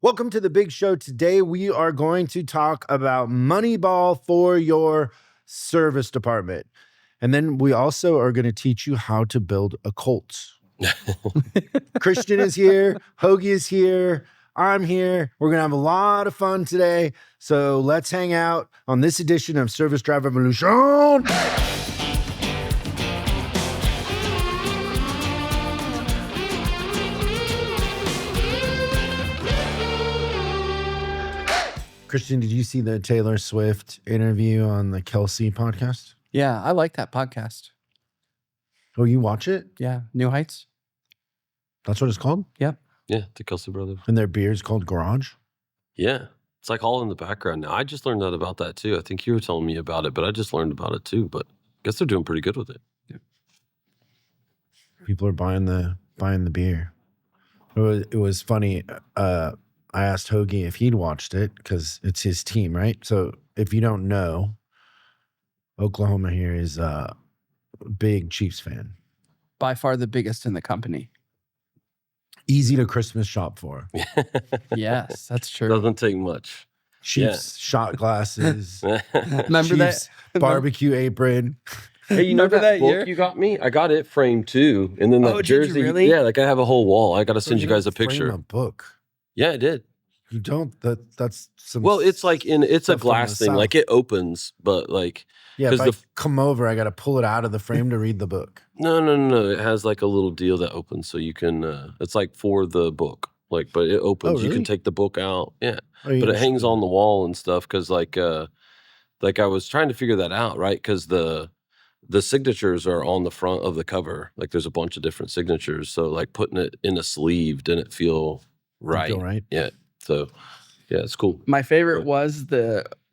Welcome to the big show. Today we are going to talk about Moneyball for your service department. And then we also are going to teach you how to build a cult. Christian is here. Hogi is here. I'm here. We're going to have a lot of fun today. So let's hang out on this edition of Service Drive Revolution. Christian, did you see the Taylor Swift interview on the Kelsey podcast? Yeah, I like that podcast. Oh, you watch it? Yeah, New Heights. That's what it's called? Yep. Yeah, the Kelsey brothers. And their beer is called Garage? Yeah. It's like all in the background now. I just learned out about that too. I think you were telling me about it, but I just learned about it too. But I guess they're doing pretty good with it. Yeah. People are buying the beer. It was funny. I asked Hogi if he'd watched it because it's his team, right? So if you don't know, Oklahoma here is a big Chiefs fan. By far the biggest in the company. Easy to Christmas shop for. Yes, that's true. Doesn't take much. Chiefs shot glasses. Remember Chiefs that barbecue apron. Hey, you know Remember that that book year? you got me? I got it framed too. And then that Oh, did you jersey. really? Yeah, like I have a whole wall. I got to So send you guys a frame picture. a book. Yeah, I did. You don't. That's some. Well, it's like it's a stuff from glass the thing. South. Like it opens, but like Yeah, if 'cause I come over, I got to pull it out of the frame to read the book. no. It has like a little deal that opens so you can it's like for the book. Like, but it opens. You really? can take the book out. Yeah. Oh, you But it just- hangs on the wall and stuff because like I was trying to figure that out, right? Because the signatures are on the front of the cover. Like there's a bunch of different signatures. So like putting it in a sleeve didn't feel right. Feel right? Yeah. So yeah, it's cool. My favorite was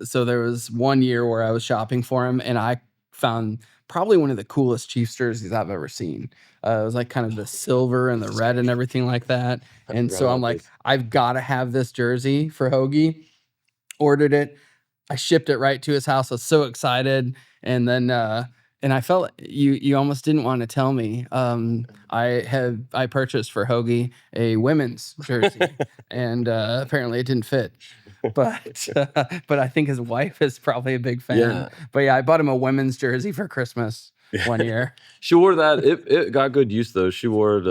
so there was one year where I was shopping for him and I found probably one of the coolest Chiefs jerseys I've ever seen. It was like kind of the silver and the red and everything like that. And forgot so I'm about like, this. I've got to have this jersey for Hogi. Ordered it. I shipped it right to his house. I was so excited. And then and I felt you almost didn't want to tell me. I purchased for Hogi a women's jersey, and apparently it didn't fit. But I think his wife is probably a big fan. Yeah. But yeah, I bought him a women's jersey for Christmas one year. She wore that. It got good use though. She wore it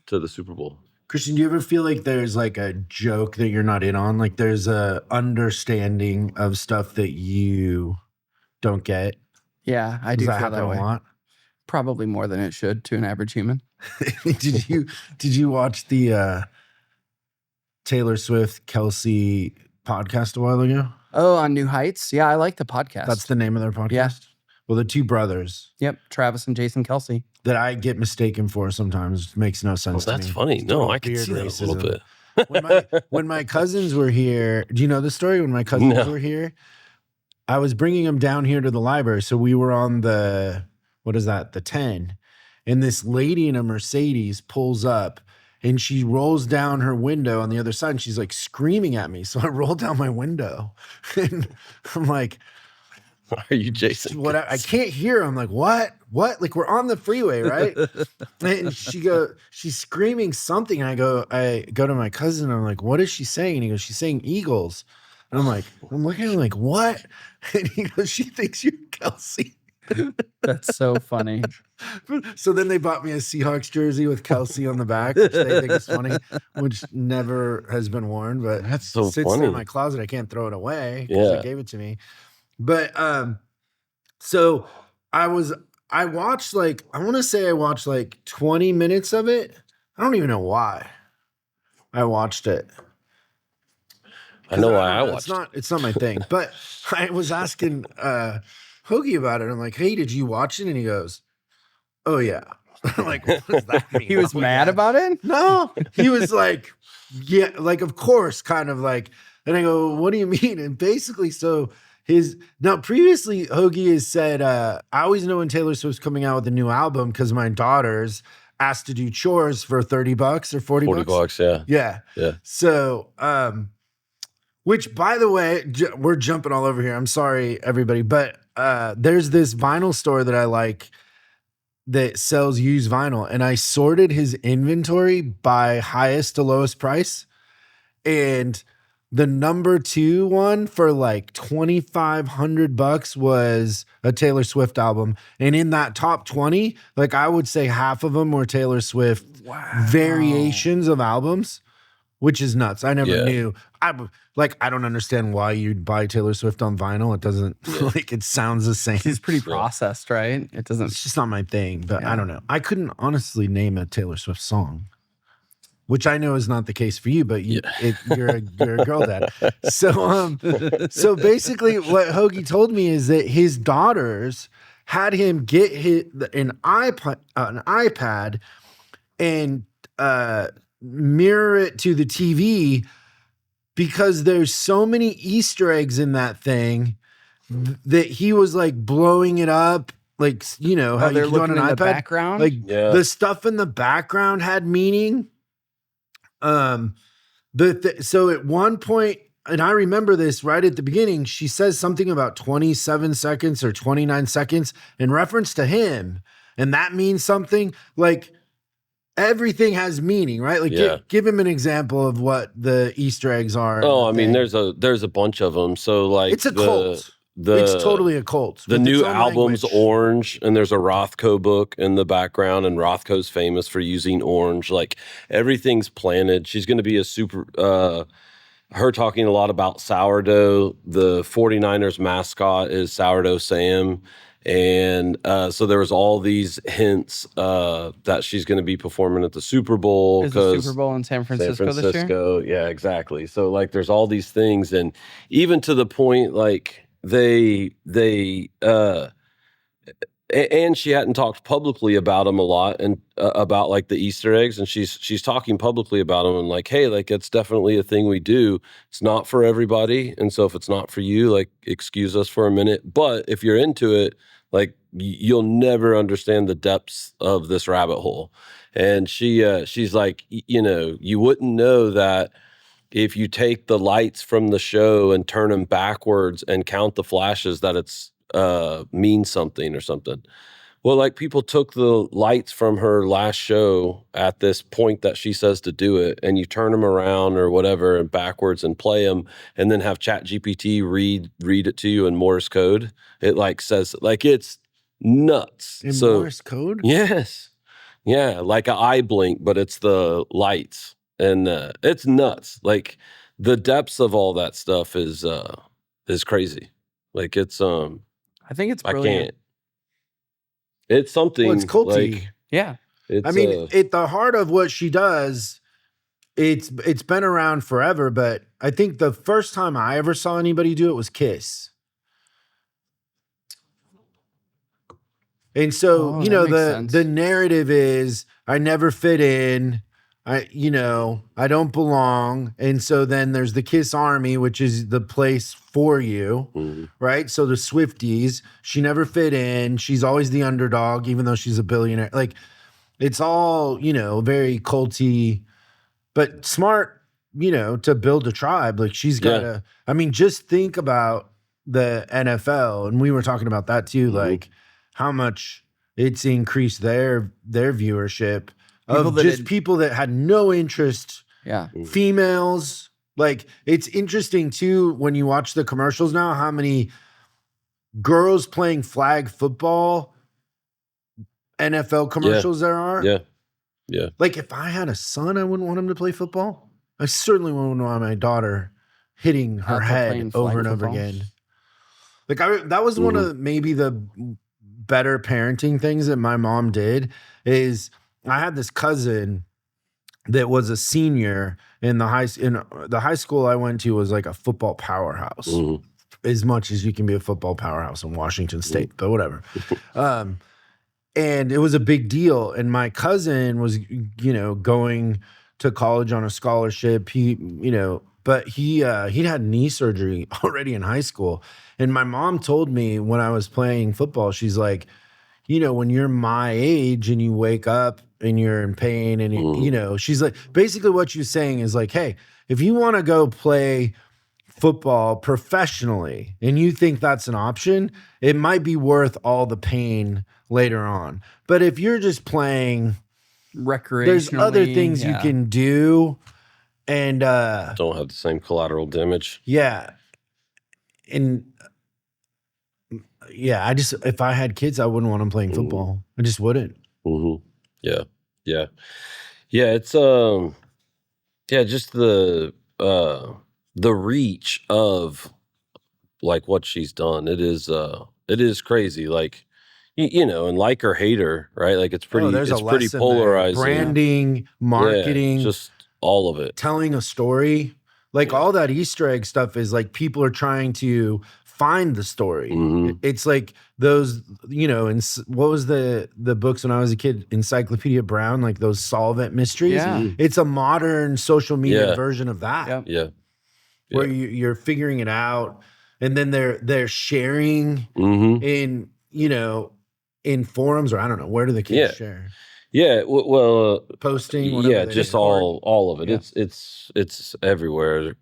to the Super Bowl. Christian, do you ever feel like there's like a joke that you're not in on? Like there's a understanding of stuff that you don't get? Yeah, I Does do that feel happen that way. a lot? Probably more than it should to an average human. Did you watch the Taylor Swift Kelsey podcast a while ago? Oh, on New Heights? Yeah, I like the podcast. That's the name of their podcast? Yeah. Well, the two brothers Yep, Travis and Jason Kelsey. that I get mistaken for sometimes makes no sense Well, to that's me. funny. It's No, total I can beard see that a little racism. bit. When my cousins were here, do you know the story? When my cousins No. were here, I was bringing them down here to the library. So we were on the 10. And this lady in a Mercedes pulls up and she rolls down her window on the other side and she's like screaming at me. So I roll down my window and I'm like, Are you Jason? what? I can't hear her. I'm like, what? Like we're on the freeway, right? And she's screaming something. And I go to my cousin. And I'm like, what is she saying? And he goes, she's saying Eagles. And I'm looking at him like, what? And he goes, she thinks you're Kelsey. That's so funny. So then they bought me a Seahawks jersey with Kelsey on the back, which they think is funny, which never has been worn, but That's so sits funny. there in my closet. I can't throw it away because Yeah. they gave it to me. But so I watched like 20 minutes of it. I don't even know why I watched it. I know why don't I know, watched. It's not my thing. But I was asking Hogi about it. I'm like, hey, did you watch it? And he goes, oh yeah. I'm like, what does that mean? He was Oh my mad God. about it? No, he was like, yeah, like, of course, kind of like, and I go, what do you mean? And basically, so previously, Hogi has said, I always know when Taylor Swift's coming out with a new album because my daughters asked to do chores for $30 or $40. $40, yeah. Yeah. Yeah. So, which by the way, we're jumping all over here. I'm sorry, everybody, but there's this vinyl store that I like that sells used vinyl, and I sorted his inventory by highest to lowest price. And the number 2 one for like $2,500 was a Taylor Swift album. And in that top 20, like I would say half of them were Taylor Swift variations of albums, which is nuts. I never knew. I don't understand why you'd buy Taylor Swift on vinyl. It doesn't like it sounds the same. It's pretty processed, right? It doesn't. It's just not my thing, but I don't know. I couldn't honestly name a Taylor Swift song, which I know is not the case for you, but you're a girl dad. So basically, what Hogi told me is that his daughters had him get an iPad and mirror it to the TV because there's so many Easter eggs in that thing that he was like blowing it up. Like, you know, how they're you can do on looking an in iPad. the background? Like the stuff in the background had meaning. So at one point, and I remember this right at the beginning, she says something about 27 seconds or 29 seconds in reference to him. And that means something. Like everything has meaning, right? Like give him an example of what the Easter eggs are. Oh, I mean, there's a bunch of them. So like it's a cult. It's totally a cult. The new album's orange, and there's a Rothko book in the background, and Rothko's famous for using orange. Like everything's planted. She's going to be a super. Her talking a lot about sourdough. The 49ers mascot is Sourdough Sam. And so there was all these hints that she's going to be performing at the Super Bowl. Is the Super Bowl in San Francisco this year? Yeah, exactly. So like there's all these things, and even to the point like they and she hadn't talked publicly about them a lot, and about like the Easter eggs, and she's talking publicly about them and like, hey, like it's definitely a thing we do. It's not for everybody, and so if it's not for you, like excuse us for a minute. But if you're into it, like you'll never understand the depths of this rabbit hole. And she's like, you know, you wouldn't know that if you take the lights from the show and turn them backwards and count the flashes, that it's means something or something. Well, like people took the lights from her last show at this point that she says to do it, and you turn them around or whatever and backwards and play them, and then have ChatGPT read it to you in Morse code. It like says like it's nuts. In Morse code? Yes. Yeah, like an eye blink, but it's the lights. And it's nuts. Like the depths of all that stuff is crazy. Like it's I think it's brilliant. I can't. It's something. Well, it's culty. Like, yeah. It's, I mean, at the heart of what she does, it's been around forever. But I think the first time I ever saw anybody do it was Kiss. And so, you know, the narrative is I never fit in. I don't belong. And so then there's the Kiss Army, which is the place for you, right? So the Swifties, she never fit in. She's always the underdog, even though she's a billionaire. Like it's all, you know, very culty, but smart, you know, to build a tribe. Like she's got to, I mean, just think about the NFL. And we were talking about that too, like how much it's increased their viewership. People that had no interest, females. Like it's interesting too when you watch the commercials now, how many girls playing flag football NFL commercials there are. Yeah. Like if I had a son, I wouldn't want him to play football. I certainly wouldn't want my daughter hitting her head over and over again. Like that was one of maybe the better parenting things that my mom did is I had this cousin that was a senior in the high school I went to was like a football powerhouse, as much as you can be a football powerhouse in Washington State, but whatever. And it was a big deal. And my cousin was, you know, going to college on a scholarship. But he'd had knee surgery already in high school. And my mom told me when I was playing football, she's like, you know, when you're my age and you wake up and you're in pain and, you know, she's like, basically what she's saying is like, hey, if you want to go play football professionally and you think that's an option, it might be worth all the pain later on. But if you're just playing recreationally, there's other things you can do And Don't have the same collateral damage. yeah. And yeah, if I had kids, I wouldn't want them playing football. I just wouldn't. Mm-hmm. Yeah. Yeah. Yeah. It's, yeah, just the reach of like what she's done. It is crazy. Like, and like or hate her, right? Like it's pretty, There's a it's pretty lesson there. polarizing. Branding, marketing, just all of it. telling a story. Like all that Easter egg stuff is like people are trying to find the story. Mhm. It's like those, what was the books when I was a kid? Encyclopedia Brown, like those solvent mysteries. Yeah. It's a modern social media Yeah. version of that. Yep. Yeah. Where you're figuring it out, and then they're sharing Mm-hmm. in forums, or I don't know, where do the kids share? Yeah. Well, Posting, whatever they just record. all of it. Yeah. It's everywhere.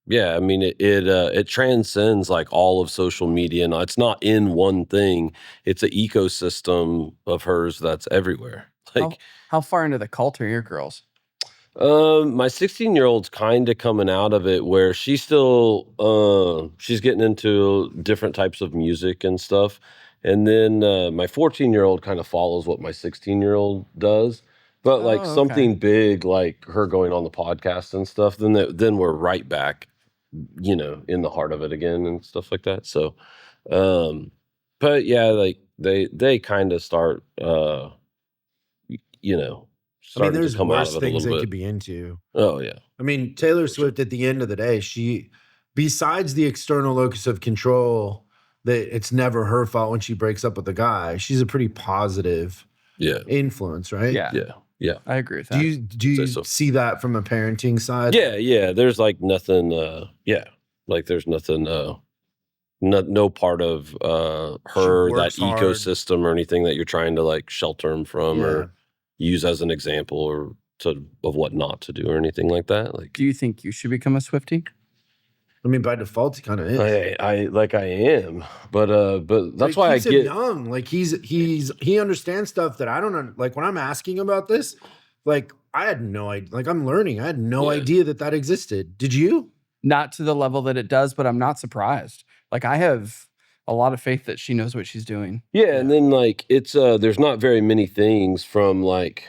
Yeah, I mean it transcends like all of social media. Now it's not in one thing. It's an ecosystem of hers that's everywhere. Like How far into the cult are your girls? my 16-year-old's kind of coming out of it, where she's still she's getting into different types of music and stuff. And then my 14-year-old kind of follows what my 16-year-old does. But like Oh, okay. something big, like her going on the podcast and stuff, then we're right back, in the heart of it again and stuff like that. So, but yeah, like they kind of start, starting there's to come out worse of it a things they little could bit. be into. Oh yeah. I mean, Taylor Swift, at the end of the day, besides the external locus of control, that it's never her fault when she breaks up with a guy, she's a pretty positive influence, right? Yeah. Yeah. Yeah. I agree with that. Do you so. see that from a parenting side? Yeah. There's like nothing, like there's nothing, no part of her, that works hard. ecosystem or anything that you're trying to like shelter him from Yeah. or use as an example or of what not to do or anything like that. Like, Do you think you should become a Swiftie? I mean, by default, he kind of is. I am, but that's why I keeps him get young. Like he understands stuff that I don't like. When I'm asking about this, like I had no idea. Like I'm learning. I had no idea that existed. Did you? Not to the level that it does, but I'm not surprised. Like I have a lot of faith that she knows what she's doing. Yeah, and then like it's there's not very many things from like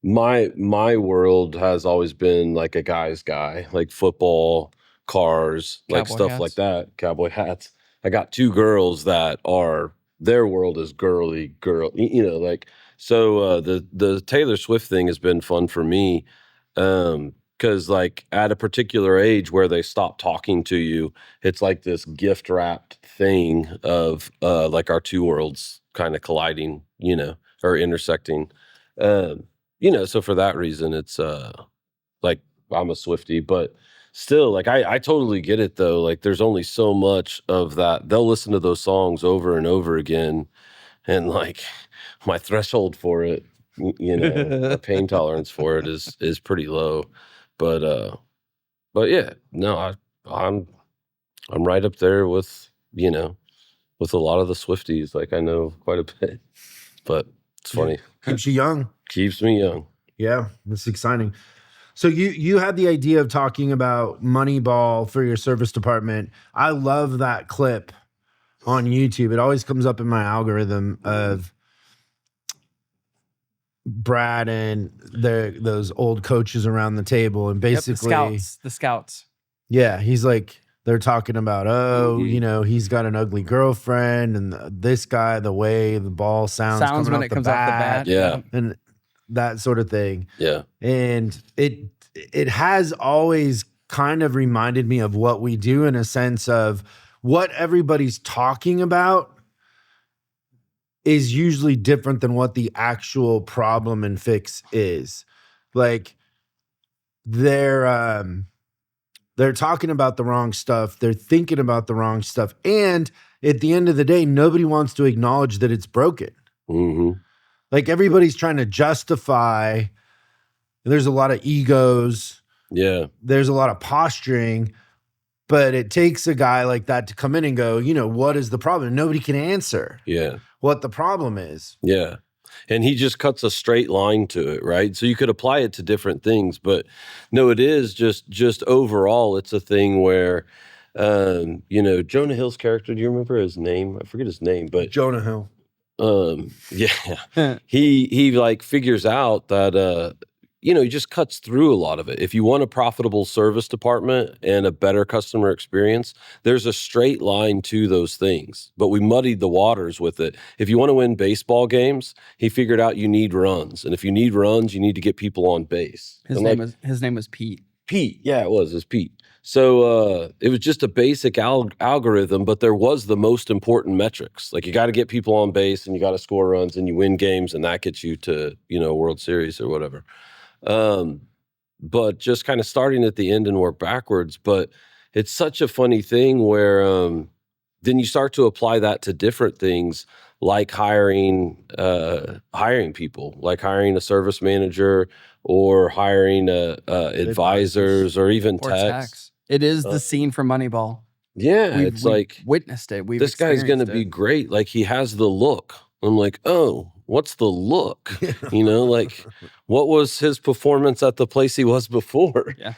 my world has always been like a guy's guy, like football, cars, like Cowboy stuff hats. like that, cowboy hats. I got two girls that are their world is girly girl, like so the Taylor Swift thing has been fun for me. Because like at a particular age where they stop talking to you, it's like this gift wrapped thing of like our two worlds kind of colliding, or intersecting. So for that reason, it's like I'm a Swiftie, but still, like I totally get it though. Like there's only so much of that. They'll listen to those songs over and over again, and like my threshold for it, my pain tolerance for it is pretty low. But yeah, no, I'm right up there with with a lot of the Swifties. Like I know quite a bit, but it's funny. Keeps you young. Keeps me young. Yeah, that's exciting. So you had the idea of talking about Moneyball for your service department. I love that clip on YouTube. It always comes up in my algorithm of Brad and those old coaches around the table, and basically the scouts. Yeah, he's like, they're talking about, he's got an ugly girlfriend, and this guy, the way the ball sounds coming when off it the comes off the bat, bat. Yeah. and that sort of thing. Yeah. And it has always kind of reminded me of what we do, in a sense of what everybody's talking about is usually different than what the actual problem and fix is. Like they're talking about the wrong stuff, they're thinking about the wrong stuff, and at the end of the day, nobody wants to acknowledge that it's broken. Mm-hmm. Like everybody's trying to justify. There's a lot of egos. Yeah. There's a lot of posturing, but it takes a guy like that to come in and go, what is the problem? Nobody can answer Yeah. what the problem is. Yeah. And he just cuts a straight line to it, right? So you could apply it to different things, but no, it is just overall, it's a thing where, Jonah Hill's character, do you remember his name? I forget his name, but Jonah Hill. yeah, he like figures out that, he just cuts through a lot of it. If you want a profitable service department and a better customer experience, there's a straight line to those things. But we muddied the waters with it. If you want to win baseball games, he figured out you need runs. And if you need runs, you need to get people on base. His name was Pete. Pete. Yeah, it was Pete. So it was just a basic algorithm, but there was the most important metrics. Like you got to get people on base and you got to score runs and you win games and that gets you to, World Series or whatever. But just kind of starting at the end and work backwards. But it's such a funny thing where then you start to apply that to different things like hiring people, like hiring a service manager or hiring advisors or even techs. It is the scene from Moneyball. Yeah, We've like witnessed it. This guy's going to be great. Like he has the look. I'm like, oh, what's the look? Like what was his performance at the place he was before? Yeah.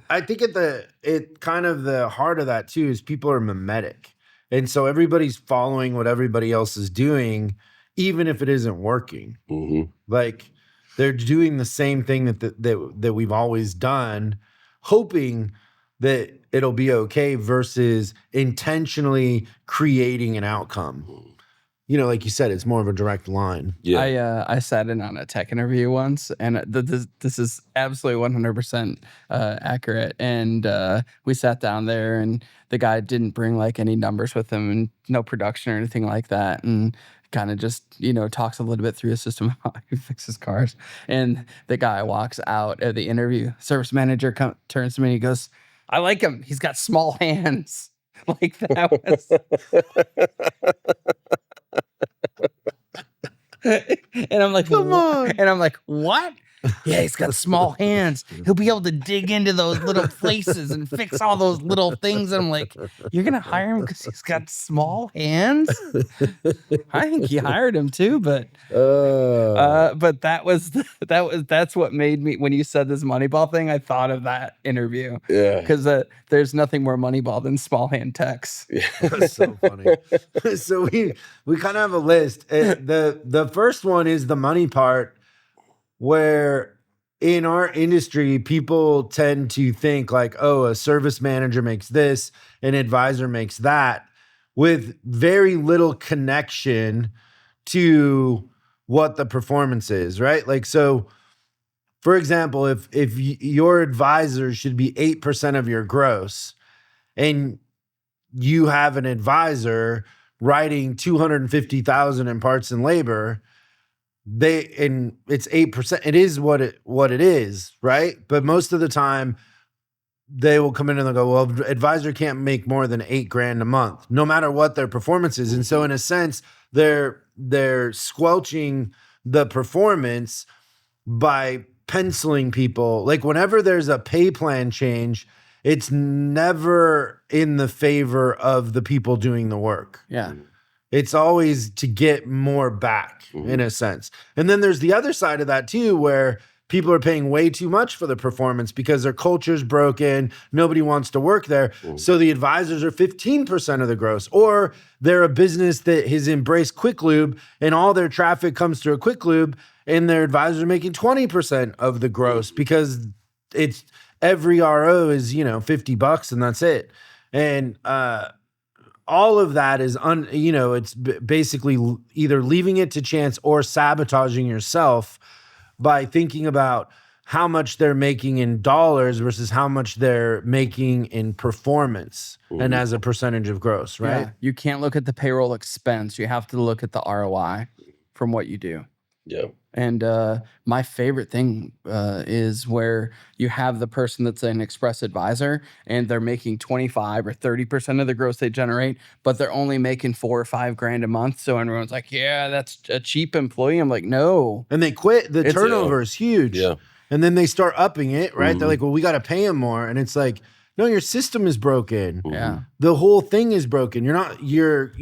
I think it kind of the heart of that too is people are mimetic. And so everybody's following what everybody else is doing, even if it isn't working. Mm-hmm. Like they're doing the same thing that we've always done, hoping that it'll be okay versus intentionally creating an outcome. Like you said, it's more of a direct line. Yeah. I sat in on a tech interview once, and this is absolutely 100% accurate. And we sat down there, and the guy didn't bring like any numbers with him, and no production or anything like that, and kind of just talks a little bit through his system how he fixes cars. And the guy walks out of the interview. Service manager turns to me and he goes, "I like him. He's got small hands." Like that was. And I'm like, come on. And I'm like, what? Yeah, he's got small hands. He'll be able to dig into those little places and fix all those little things. And I'm like, you're gonna hire him because he's got small hands? I think he hired him too, but that's what made me, when you said this Moneyball thing, I thought of that interview. Yeah, because there's nothing more Moneyball than small hand techs. Yeah. That's so funny. So we kind of have a list. The first one is the money part, where in our industry, people tend to think like, oh, a service manager makes this, an advisor makes that, with very little connection to what the performance is, right? Like, so for example, if your advisor should be 8% of your gross and you have an advisor writing $250,000 in parts and labor, and it's 8%. It is what it is, right? But most of the time, they will come in and they'll go, well, advisor can't make more than $8,000 a month, no matter what their performance is. And so, in a sense, they're squelching the performance by penciling people. Like whenever there's a pay plan change, it's never in the favor of the people doing the work. Yeah. It's always to get more back, in a sense. And then there's the other side of that too, where people are paying way too much for the performance because their culture's broken. Nobody wants to work there. So the advisors are 15% of the gross, or they're a business that has embraced Quick Lube and all their traffic comes through a Quick Lube and their advisors are making 20% of the gross because it's every RO is, $50 and that's it. And, all of that is, it's basically either leaving it to chance or sabotaging yourself by thinking about how much they're making in dollars versus how much they're making in performance and as a percentage of gross, right? Yeah. You can't look at the payroll expense. You have to look at the ROI from what you do. Yeah. And my favorite thing is where you have the person that's an express advisor and they're making 25 or 30% of the gross they generate, but they're only making $4,000 or $5,000 a month. So everyone's like, yeah, that's a cheap employee. I'm like, no. And they quit. The turnover is huge. Yeah. And then they start upping it, right? They're like, well, we got to pay him more. And it's like, no, your system is broken. Yeah. The whole thing is broken. You're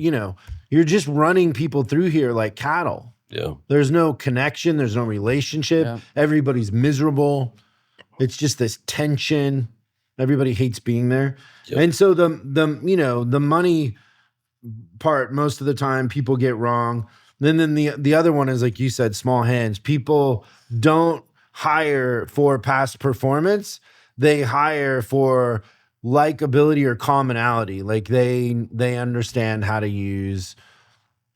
you're just running people through here like cattle. Yeah. There's no connection. There's no relationship. Yeah. Everybody's miserable. It's just this tension. Everybody hates being there. Yep. And so the money part, most of the time people get wrong. Then the other one is, like you said, small hands. People don't hire for past performance. They hire for likability or commonality. Like they understand how to use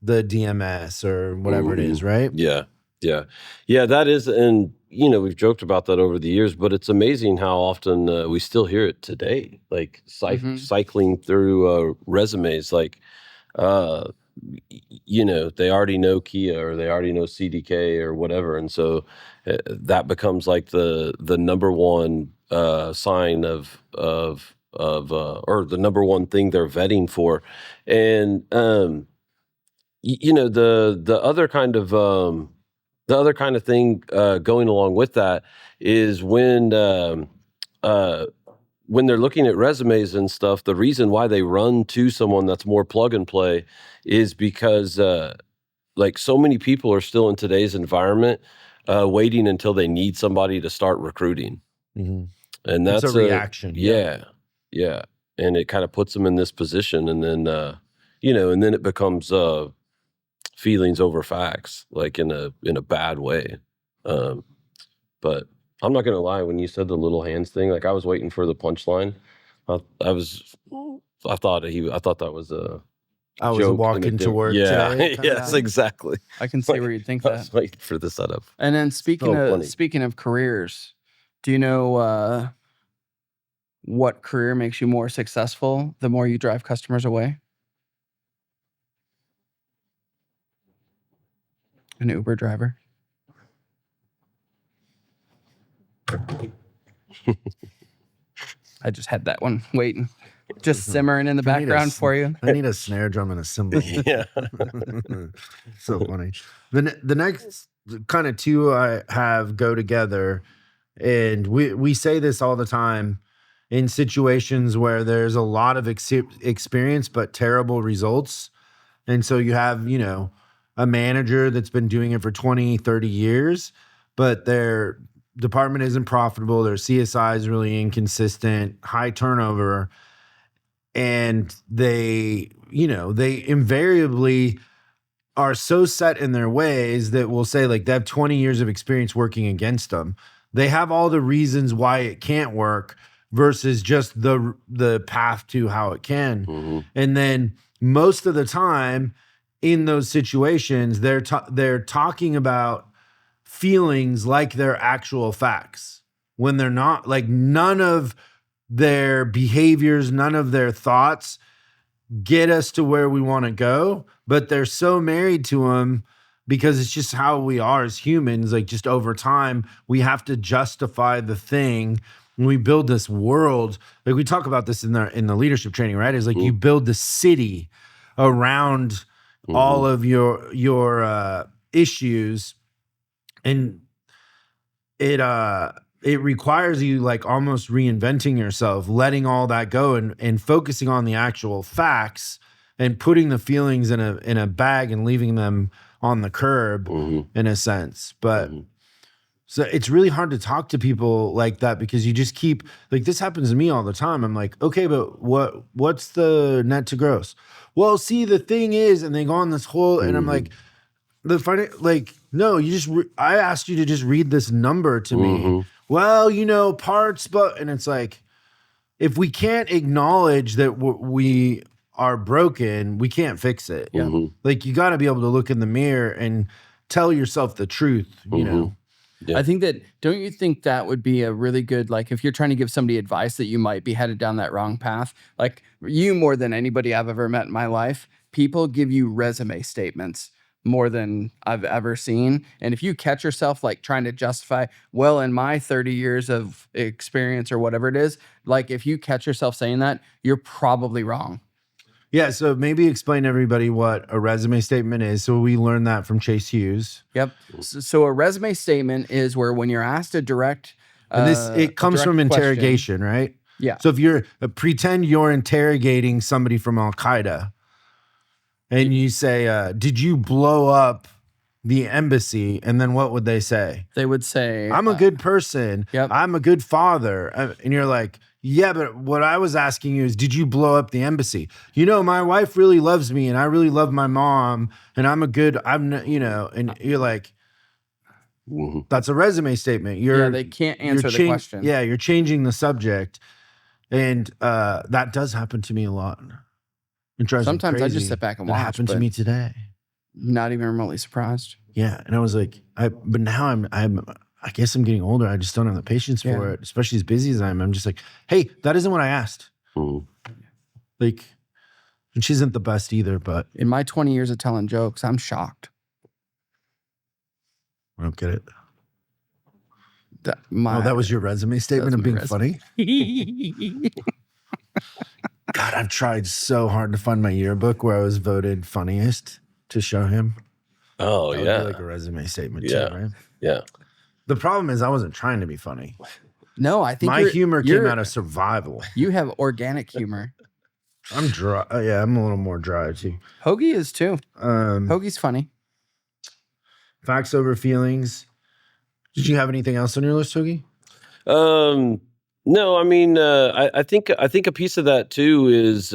the DMS or whatever it is, right? Yeah. That is, and we've joked about that over the years, but it's amazing how often we still hear it today. Like cycling through resumes, like they already know Kia or they already know CDK or whatever, and so that becomes like the number one sign of or the number one thing they're vetting for, and the other kind of thing going along with that is when they're looking at resumes and stuff, the reason why they run to someone that's more plug and play is because like so many people are still in today's environment waiting until they need somebody to start recruiting. And that's a reaction. Yeah. And it kind of puts them in this position, and then and then it becomes feelings over facts, like in a bad way. But I'm not gonna lie, when you said the little hands thing, like I was waiting for the punchline. I thought that was a I was joke walking to work yeah. today. Yes, exactly. I can see where you'd think I that. was waiting for the setup. And then speaking funny. of careers, do you know what career makes you more successful the more you drive customers away? An Uber driver. I just had that one waiting, just simmering in the background for you. I need a snare drum and a cymbal. Yeah. So funny. The next kind of two I have go together, and we say this all the time in situations where there's a lot of experience but terrible results. And so you have, a manager that's been doing it for 20, 30 years, but their department isn't profitable. Their CSI is really inconsistent, high turnover. And they invariably are so set in their ways that we'll say, like, they have 20 years of experience working against them. They have all the reasons why it can't work versus just the path to how it can. And then most of the time in those situations, they're talking about feelings like they're actual facts when they're not. Like, none of their behaviors, none of their thoughts get us to where we want to go, but they're so married to them because it's just how we are as humans. Like, just over time, we have to justify the thing. When we build this world, like we talk about this in the leadership training, right? It's like you build the city around all of your issues, and it requires you, like, almost reinventing yourself, letting all that go and focusing on the actual facts and putting the feelings in a bag and leaving them on the curb in a sense. But so it's really hard to talk to people like that because you just keep, like, this happens to me all the time. I'm like, okay, but what's the net to gross? Well, see, the thing is, and they go on this whole, and I'm like, no, I asked you to just read this number to me. Well, parts, but, and it's like, if we can't acknowledge that we are broken, we can't fix it. Like, you got to be able to look in the mirror and tell yourself the truth, I think that, don't you think that would be a really good, like, if you're trying to give somebody advice that you might be headed down that wrong path, like, you more than anybody I've ever met in my life, people give you resume statements more than I've ever seen. And if you catch yourself, like, trying to justify, well, in my 30 years of experience or whatever it is, like, if you catch yourself saying that, you're probably wrong. Yeah, so maybe explain to everybody what a resume statement is. So we learned that from Chase Hughes. Yep. So a resume statement is where, when you're asked a direct, and it comes from interrogation, right? Yeah. So if you're pretend you're interrogating somebody from Al Qaeda, and you say, did you blow up the embassy? And then what would they say? They would say, I'm a good person. Yep. I'm a good father. And you're like, yeah, but what I was asking you is, did you blow up the embassy? My wife really loves me and I really love my mom and and you're like, that's a resume statement. they can't answer the question. Yeah, you're changing the subject. And that does happen to me a lot. It drives me Sometimes I crazy. just sit back and That watch. happened to me today. Not even remotely surprised. Yeah, and I was like, but now I guess I'm getting older. I just don't have the patience for it, especially as busy as I am. I'm just like, hey, that isn't what I asked. Like, and she isn't the best either, but in my 20 years of telling jokes, I'm shocked. I don't get it. That was your resume statement of being funny? God, I've tried so hard to find my yearbook where I was voted funniest to show him. Oh, that would be like a resume statement too, right? Yeah. The problem is I wasn't trying to be funny. No, I think my humor came out of survival. You have organic humor. I'm dry. Yeah, I'm a little more dry too. Hogi is too. Hogi's funny. Facts over feelings. Did you have anything else on your list, Hogi? No, I mean, I think a piece of that too is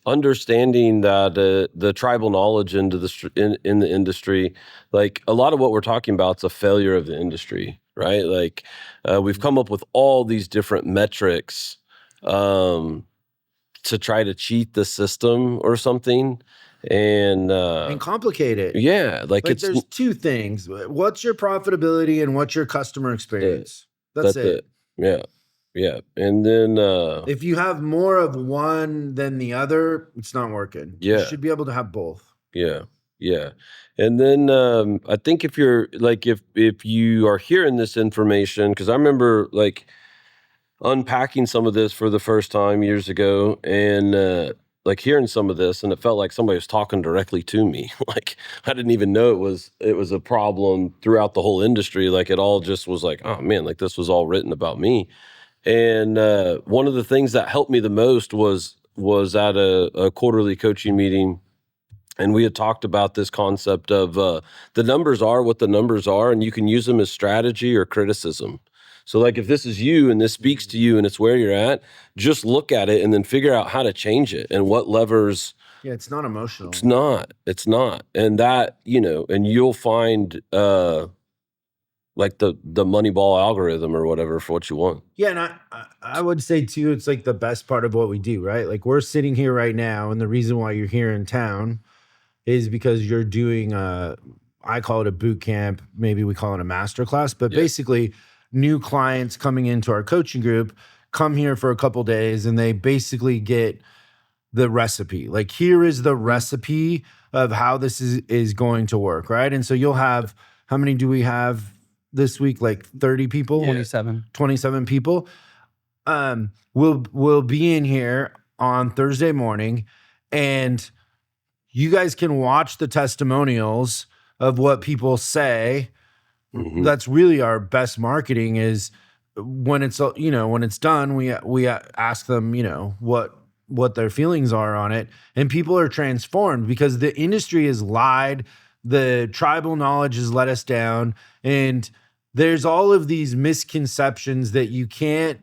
understanding that the tribal knowledge in the industry, like a lot of what we're talking about is a failure of the industry, right? Like we've come up with all these different metrics to try to cheat the system or something. And complicate it. Yeah, like it's there's two things. What's your profitability and what's your customer experience? That's it. Yeah. And then if you have more of one than the other, it's not working. Yeah. You should be able to have both. Yeah. And then I think if you're like if you are hearing this information, because I remember like unpacking some of this for the first time years ago, and like hearing some of this, and it felt like somebody was talking directly to me. Like I didn't even know it was a problem throughout the whole industry. Like it all just was like, oh man, like this was all written about me. And one of the things that helped me the most was at a quarterly coaching meeting, and we had talked about this concept of the numbers are what the numbers are, and you can use them as strategy or criticism. So like if this is you and this speaks to you and it's where you're at, just look at it and then figure out how to change it and what levers. Yeah, it's not emotional. It's not. And that, and you'll find like the Moneyball algorithm or whatever for what you want. Yeah, and I would say too, it's like the best part of what we do, right? Like we're sitting here right now, and the reason why you're here in town is because you're doing I call it a boot camp, maybe we call it a master class, but basically new clients coming into our coaching group come here for a couple days and they basically get the recipe. Like here is the recipe of how this is going to work, right? And so you'll have, how many do we have this week? Like 30 people? 27 people. We'll be in here on Thursday morning, and you guys can watch the testimonials of what people say. That's really our best marketing, is when it's done, we ask them, what their feelings are on it, and people are transformed because the industry has lied, the tribal knowledge has let us down, and there's all of these misconceptions that you can't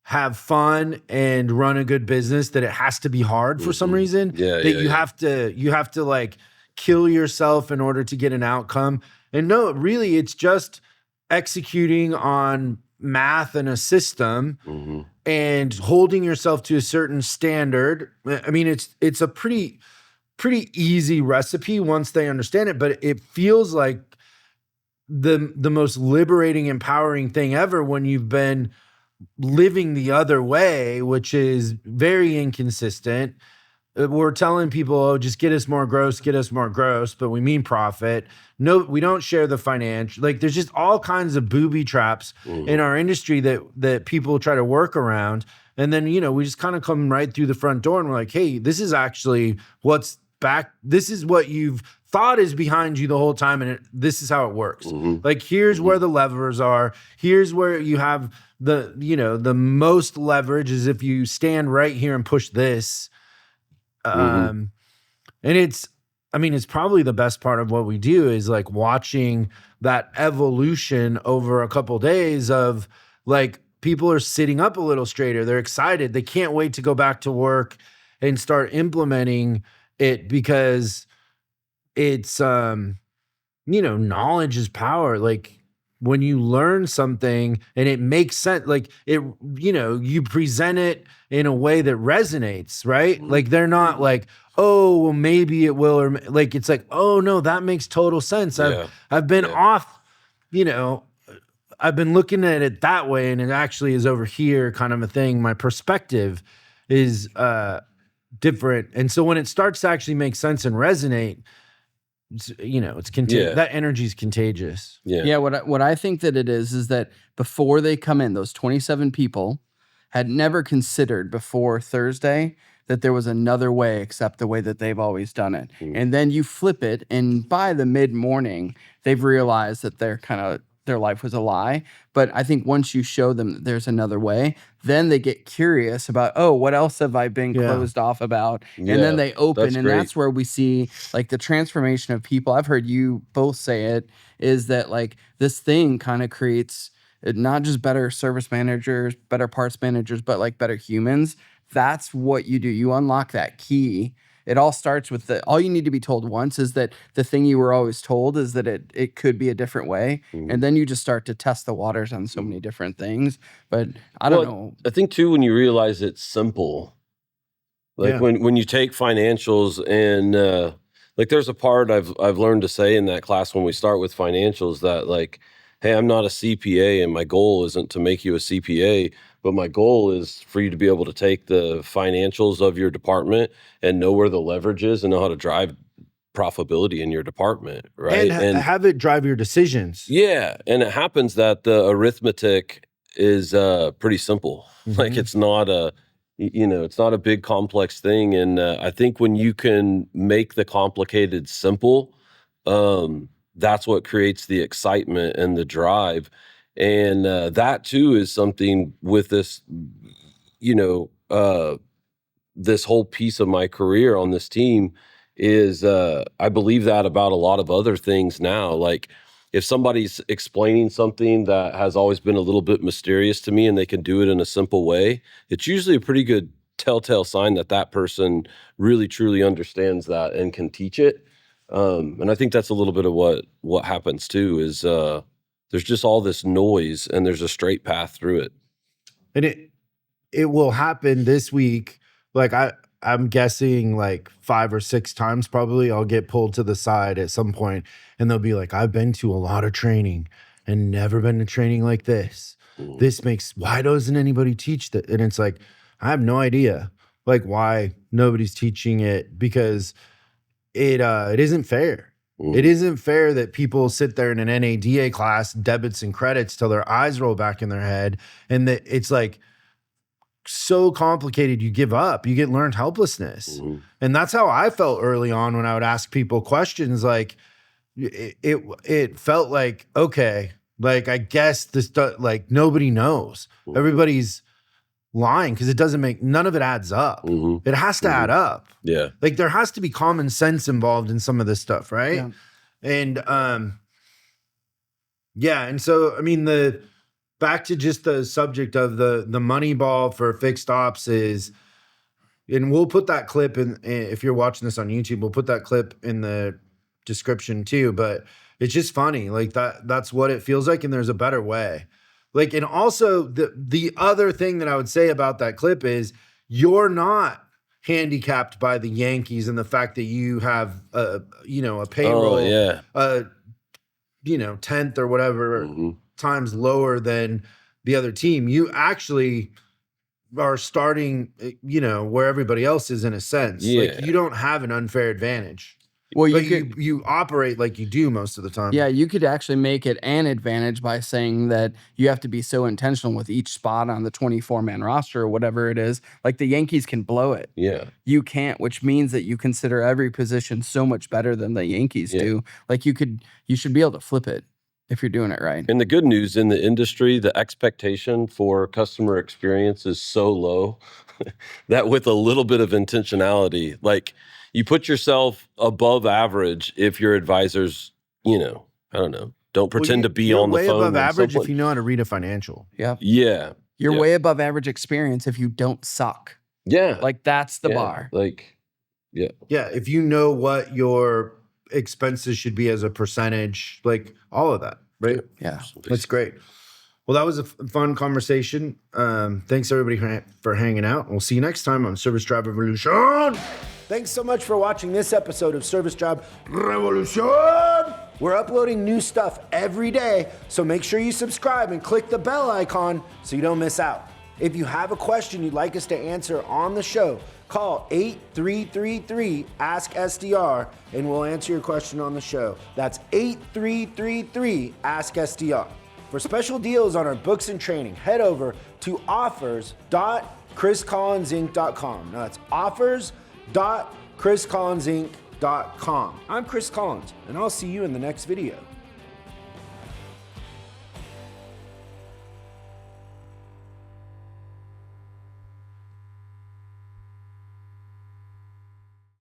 have fun and run a good business, that it has to be hard for some reason, you have to like kill yourself in order to get an outcome. And no, really, it's just executing on math and a system and holding yourself to a certain standard. I mean, it's a pretty easy recipe once they understand it, but it feels like the most liberating, empowering thing ever when you've been living the other way, which is very inconsistent. We're telling people, oh, just get us more gross, but we mean profit. No, we don't share the financial. Like there's just all kinds of booby traps in our industry that people try to work around. And then, we just kind of come right through the front door and we're like, hey, this is actually what's back. This is what you've thought is behind you the whole time. And this is how it works. Like, here's where the levers are. Here's where you have the most leverage is if you stand right here and push this. And it's probably the best part of what we do is like watching that evolution over a couple days of like people are sitting up a little straighter. They're excited. They can't wait to go back to work and start implementing it because it's knowledge is power. Like when you learn something and it makes sense, like it, you present it in a way that resonates, right? Like they're not like, oh, well, maybe it will, or like it's like, oh no, that makes total sense. I've been off, I've been looking at it that way, and it actually is over here, kind of a thing. My perspective is different, and so when it starts to actually make sense and resonate, it's contagious. That energy is contagious. Yeah. What I think that it is that before they come in, those 27 people had never considered before Thursday that there was another way except the way that they've always done it. And then you flip it, and by the mid-morning, they've realized that their life was a lie. But I think once you show them that there's another way, then they get curious about, oh, what else have I been closed off about? And then they open, and that's where we see like the transformation of people. I've heard you both say it, is that like this thing kind of creates not just better service managers, better parts managers, but like better humans. That's what you do. You unlock that key. It all starts with all you need to be told once is that the thing you were always told is that it could be a different way. And then you just start to test the waters on so many different things. But I don't know. I think too, when you realize it's simple, like when you take financials and like there's a part I've learned to say in that class when we start with financials that like, hey, I'm not a CPA and my goal isn't to make you a CPA, but my goal is for you to be able to take the financials of your department and know where the leverage is and know how to drive profitability in your department, right? And have it drive your decisions. Yeah, and it happens that the arithmetic is pretty simple. Like it's not it's not a big complex thing. And I think when you can make the complicated simple, that's what creates the excitement and the drive. And that too is something with this, this whole piece of my career on this team is I believe that about a lot of other things now. Like if somebody's explaining something that has always been a little bit mysterious to me and they can do it in a simple way, it's usually a pretty good telltale sign that that person really truly understands that and can teach it. And I think that's a little bit of what happens too is there's just all this noise and there's a straight path through it. And it will happen this week. Like I'm guessing like 5 or 6 times probably I'll get pulled to the side at some point and they'll be like, I've been to a lot of training and never been to training like this. Why doesn't anybody teach that? And it's like, I have no idea like why nobody's teaching it, because it isn't fair. It isn't fair that people sit there in an NADA class, debits and credits, till their eyes roll back in their head. And that it's like so complicated, you give up, you get learned helplessness. And that's how I felt early on when I would ask people questions. Like it felt like, okay, like I guess this, like nobody knows. Everybody's lying because it doesn't make, none of it adds up. It has to add up. Yeah. Like there has to be common sense involved in some of this stuff, right? Yeah. And and so I mean back to just the subject of the Moneyball for fixed ops is, and we'll put that clip in, if you're watching this on YouTube, we'll put that clip in the description too, but it's just funny. Like that's what it feels like. And there's a better way. Like, and also the other thing that I would say about that clip is you're not handicapped by the Yankees and the fact that you have a payroll, 10th or whatever times lower than the other team. You actually are starting, where everybody else is in a sense. Like you don't have an unfair advantage. Well, you operate like you do most of the time. Yeah, you could actually make it an advantage by saying that you have to be so intentional with each spot on the 24-man roster or whatever it is. Like the Yankees can blow it. Yeah. You can't, which means that you consider every position so much better than the Yankees do. Like you should be able to flip it if you're doing it right. And the good news in the industry, the expectation for customer experience is so low. that with a little bit of intentionality, like you put yourself above average if your advisors, I don't know, don't pretend to be you're on the way phone. above when average someone- if you know how to read a financial. Yeah. Yeah. You're Yeah. way above average experience if you don't suck. Yeah. Like that's the Yeah. bar. Like, yeah. Yeah, if you know what your expenses should be as a percentage, like all of that, right? Yeah. That's great. Well, that was a fun conversation. Thanks everybody for hanging out. We'll see you next time on Service Drive Revolution. Thanks so much for watching this episode of Service Drive Revolution. We're uploading new stuff every day, so make sure you subscribe and click the bell icon so you don't miss out. If you have a question you'd like us to answer on the show, call 8333-ASK-SDR and we'll answer your question on the show. That's 8333-ASK-SDR. For special deals on our books and training, head over to offers.chriscollinsinc.com. Now that's offers.chriscollinsinc.com. I'm Chris Collins, and I'll see you in the next video.